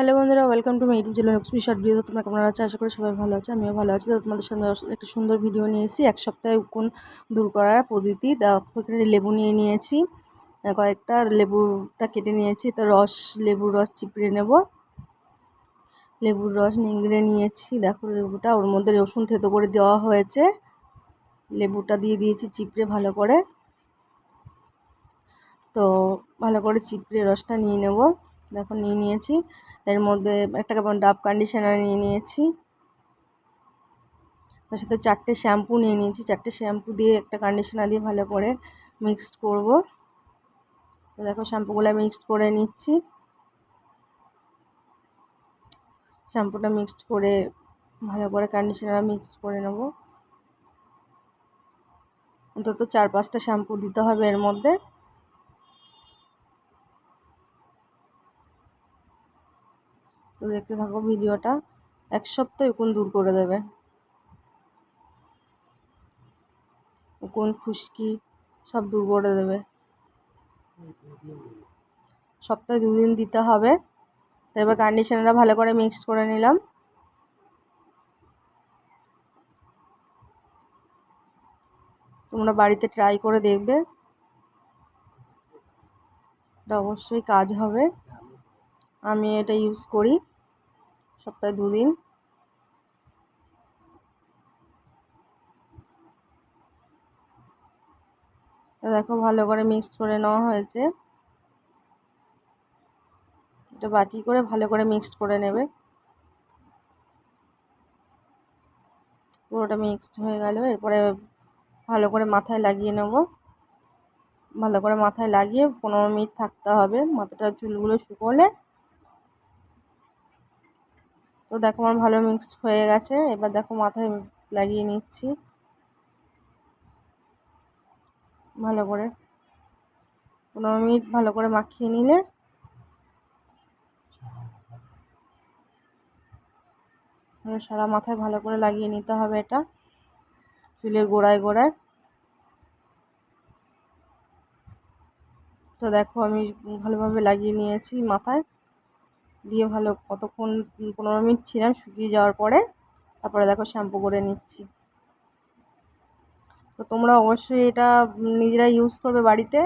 Hello বন্ধুরা, welcome to my YouTube channel Lakshmi short video. তোমরা কেমন আছো? আশা করি সবাই ভালো আছে, আমিও ভালো আছি। তো তোমাদের সামনে একটা সুন্দর ভিডিও নিয়ে এসেছি। এক সপ্তাহে উকুন দূর করার পদ্ধতি। এখানে লেবু নিয়ে নিয়েছি, কয়েকটা লেবুটা কেটে নিয়েছি। তো লেবুর রস চিপড়ে নেব। লেবুর রস নিংড়ে নিয়েছি। দেখো লেবুটা, ওর মধ্যে রসুন থেতো করে দেওয়া হয়েছে। লেবুটা দিয়ে দিয়েছি চিপড়ে ভালো করে। তো ভালো করে চিপড়ে রসটা নিয়ে নেব। দেখো নিয়ে নিয়েছি। এর মধ্যে একটা ডাব কন্ডিশনার নিয়ে নিয়েছি। তার সাথে 4টে শ্যাম্পু নিয়ে নিয়েছি। 4টে শ্যাম্পু দিয়ে একটা কন্ডিশনার দিয়ে ভালো করে মিক্সড করব। তো দেখো শ্যাম্পুগুলো মিক্সড করে নিচ্ছি। শ্যাম্পুটা মিক্সড করে ভালো করে কন্ডিশনার মিক্সড করে নেব। অন্তত 4-5টা শ্যাম্পু দিতে হবে এর মধ্যে। তো দেখতে থাকো ভিডিওটা। এক সপ্তাহে উকুন দূর করে দেবে। উকুন খুশকি সব দূর করে দেবে। সপ্তাহে 2 দিন দিতে হবে। তো এবার কন্ডিশনারটা ভালো করে মিক্সড করে নিলাম। তোমরা বাড়িতে ট্রাই করে দেখবে, এটা অবশ্যই কাজ হবে। আমি এটা ইউজ করি সপ্তাহে 2 দিন। দেখো ভালো করে মিক্সড করে নেওয়া হয়েছে। এটা বাটি করে ভালো করে মিক্সড করে নেবে। পুরোটা মিক্সড হয়ে গেল। এরপরে ভালো করে মাথায় লাগিয়ে নেব। ভালো করে মাথায় লাগিয়ে 15 মিনিট থাকতে হবে, মাথাটা চুলগুলো শুকোলে। তো দেখো আমার ভালো মিক্সড হয়ে গেছে। এবার দেখো মাথায় লাগিয়ে নিচ্ছি ভালো করে। 15 মিনিট ভালো করে মাখিয়ে নিলে সারা মাথায় ভালো করে লাগিয়ে নিতে হবে এটা, চুলের গোড়ায় গোড়ায়। তো দেখো আমি ভালোভাবে লাগিয়ে নিয়েছি মাথায় দিয়ে। ভালো কতক্ষণ 15 মিনিট ছিলাম, শুকিয়ে যাওয়ার পরে তারপরে দেখো শ্যাম্পু করে নিচ্ছি। তো তোমরা অবশ্যই এটা নিজেরা ইউজ করবে বাড়িতে,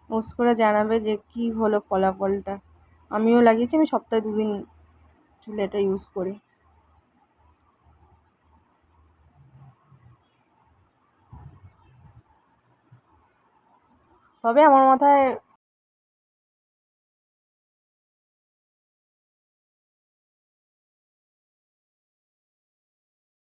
ইউজ করে জানাবে যে কি হলো ফলাফলটা। আমিও লাগিয়েছি, আমি সপ্তাহে 2 দিন চুলে এটা ইউজ করি। তবে আমার মাথায়